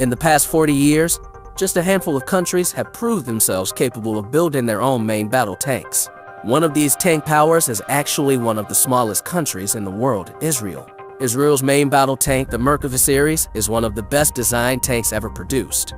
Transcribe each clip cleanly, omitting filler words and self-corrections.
In the past 40 years, just a handful of countries have proved themselves capable of building their own main battle tanks. One of these tank powers is actually one of the smallest countries in the world, Israel. Israel's main battle tank, the Merkava series, is one of the best designed tanks ever produced.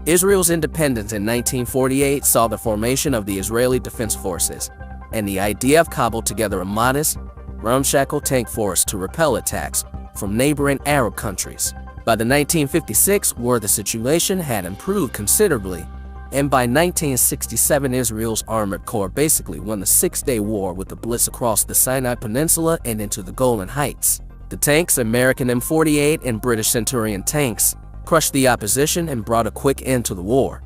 Israel's independence in 1948 saw the formation of the Israeli Defense Forces, and the IDF cobbled together a modest, ramshackle tank force to repel attacks from neighboring Arab countries. By the 1956 war, the situation had improved considerably, and by 1967 Israel's Armored Corps basically won the Six-Day War with the blitz across the Sinai Peninsula and into the Golan Heights. The tanks, American M48 and British Centurion tanks, crushed the opposition and brought a quick end to the war.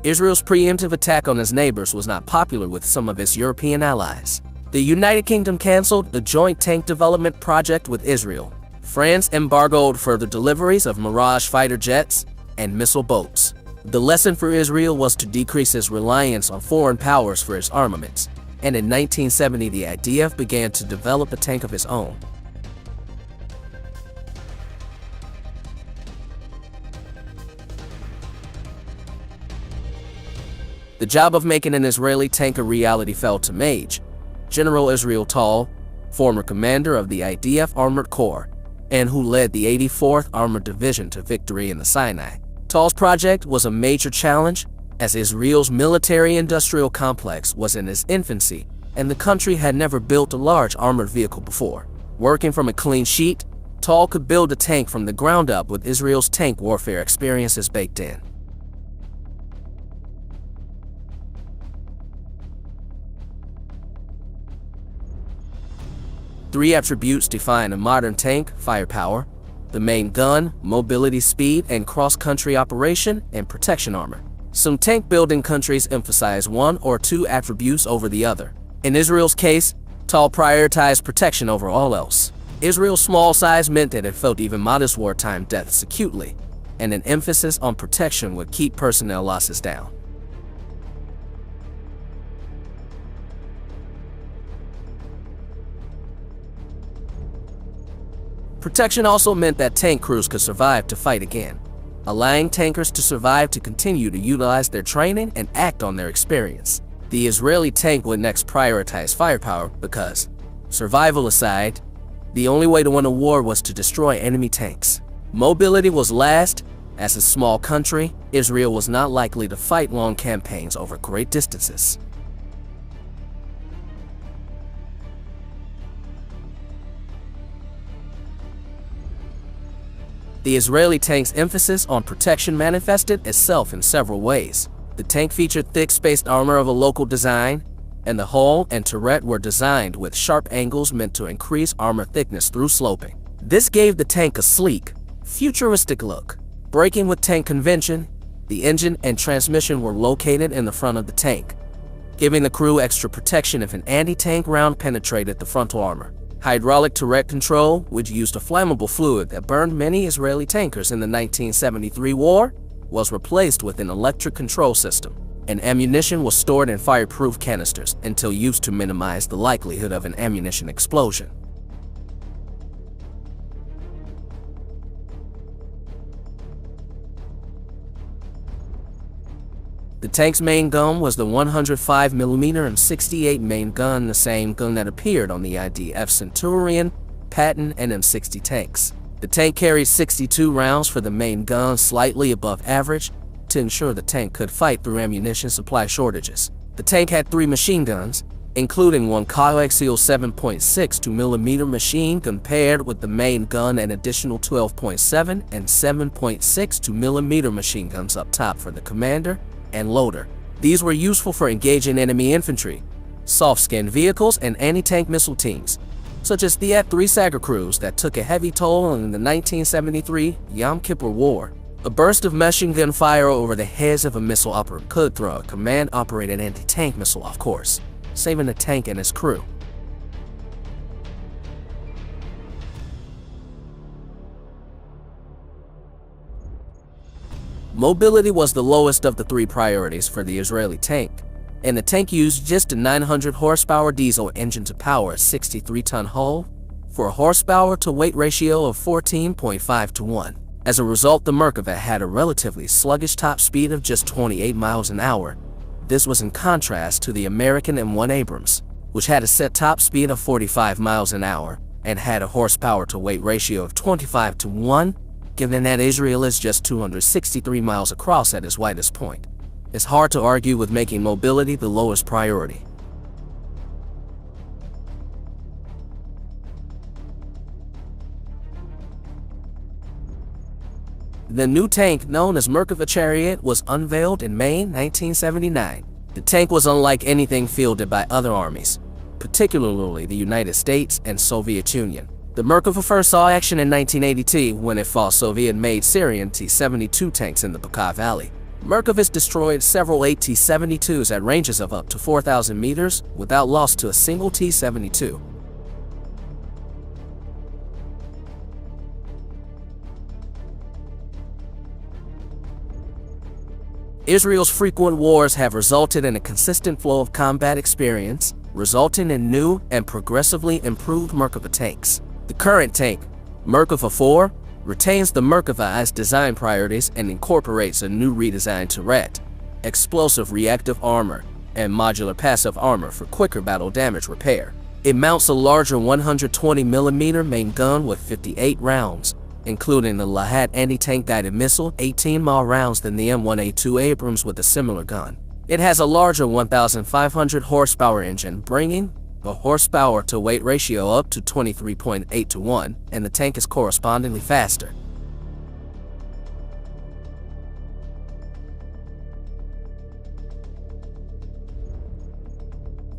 Israel's preemptive attack on its neighbors was not popular with some of its European allies. The United Kingdom canceled the joint tank development project with Israel. France embargoed further deliveries of Mirage fighter jets and missile boats. The lesson for Israel was to decrease its reliance on foreign powers for its armaments, and in 1970 the IDF began to develop a tank of its own. The job of making an Israeli tank a reality fell to Maj. General Israel Tal, former commander of the IDF Armored Corps, and who led the 84th Armored Division to victory in the Sinai. Tal's project was a major challenge, as Israel's military-industrial complex was in its infancy, and the country had never built a large armored vehicle before. Working from a clean sheet, Tal could build a tank from the ground up with Israel's tank warfare experiences baked in. Three attributes define a modern tank: firepower, the main gun, mobility speed, and cross-country operation and protection armor. Some tank-building countries emphasize one or two attributes over the other. In Israel's case, Tal prioritized protection over all else. Israel's small size meant that it felt even modest wartime deaths acutely, and an emphasis on protection would keep personnel losses down. Protection also meant that tank crews could survive to fight again, allowing tankers to survive to continue to utilize their training and act on their experience. The Israeli tank would next prioritize firepower because, survival aside, the only way to win a war was to destroy enemy tanks. Mobility was last. As a small country, Israel was not likely to fight long campaigns over great distances. The Israeli tank's emphasis on protection manifested itself in several ways. The tank featured thick-spaced armor of a local design, and the hull and turret were designed with sharp angles meant to increase armor thickness through sloping. This gave the tank a sleek, futuristic look. Breaking with tank convention, the engine and transmission were located in the front of the tank, giving the crew extra protection if an anti-tank round penetrated the frontal armor. Hydraulic turret control, which used a flammable fluid that burned many Israeli tankers in the 1973 war, was replaced with an electric control system, and ammunition was stored in fireproof canisters until used to minimize the likelihood of an ammunition explosion. The tank's main gun was the 105mm M68 main gun, the same gun that appeared on the IDF Centurion, Patton, and M60 tanks. The tank carried 62 rounds for the main gun, slightly above average, to ensure the tank could fight through ammunition supply shortages. The tank had 3 machine guns, including one coaxial 7.62mm machine gun paired with the main gun, and additional 12.7 and 7.62mm machine guns up top for the commander and loader. These were useful for engaging enemy infantry, soft-skinned vehicles, and anti-tank missile teams, such as the At-3 Sagar crews that took a heavy toll in the 1973 Yom Kippur War. A burst of machine gun fire over the heads of a missile operator could throw a command-operated anti-tank missile off course, saving the tank and its crew. Mobility was the lowest of the three priorities for the Israeli tank, and the tank used just a 900 horsepower diesel engine to power a 63-ton hull for a horsepower to weight ratio of 14.5 to 1. As a result, the Merkava had a relatively sluggish top speed of just 28 miles an hour. This was in contrast to the American M1 Abrams, which had a set top speed of 45 miles an hour and had a horsepower to weight ratio of 25 to 1, given that Israel is just 263 miles across at its widest point. It's hard to argue with making mobility the lowest priority. The new tank, known as Merkava Chariot, was unveiled in May 1979. The tank was unlike anything fielded by other armies, particularly the United States and Soviet Union. The Merkava first saw action in 1982 when it fought Soviet-made Syrian T-72 tanks in the Bekaa Valley. Merkavas destroyed several T-72s at ranges of up to 4,000 meters without loss to a single T-72. Israel's frequent wars have resulted in a consistent flow of combat experience, resulting in new and progressively improved Merkava tanks. The current tank, Merkava 4, retains the Merkava as design priorities and incorporates a new redesigned turret, explosive reactive armor, and modular passive armor for quicker battle damage repair. It mounts a larger 120mm main gun with 58 rounds, including the Lahat anti-tank guided missile, 18 more rounds than the M1A2 Abrams with a similar gun. It has a larger 1,500 horsepower engine, bringing the horsepower to weight ratio up to 23.8 to 1, and the tank is correspondingly faster.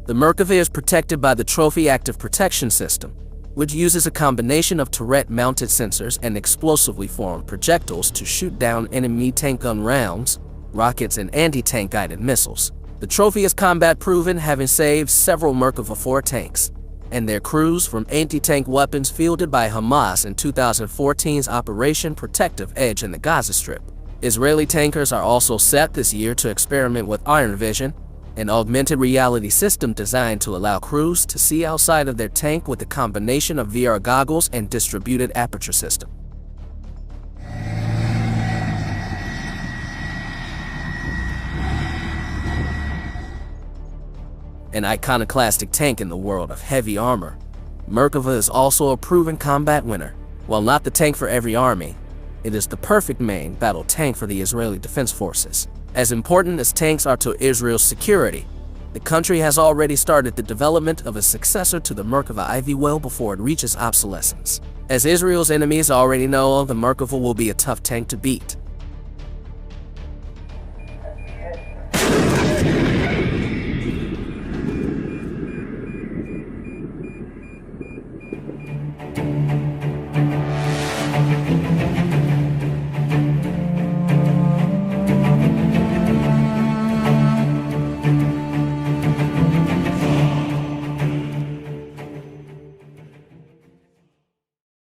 The Merkava is protected by the Trophy Active Protection System, which uses a combination of turret-mounted sensors and explosively formed projectiles to shoot down enemy tank gun rounds, rockets, and anti-tank guided missiles. The trophy is combat-proven, having saved several Merkava 4 tanks and their crews from anti-tank weapons fielded by Hamas in 2014's Operation Protective Edge in the Gaza Strip. Israeli tankers are also set this year to experiment with Iron Vision, an augmented reality system designed to allow crews to see outside of their tank with a combination of VR goggles and distributed aperture system. An iconoclastic tank in the world of heavy armor, Merkava is also a proven combat winner. While not the tank for every army, it is the perfect main battle tank for the Israeli Defense Forces. As important as tanks are to Israel's security, the country has already started the development of a successor to the Merkava IV well before it reaches obsolescence. As Israel's enemies already know, the Merkava will be a tough tank to beat.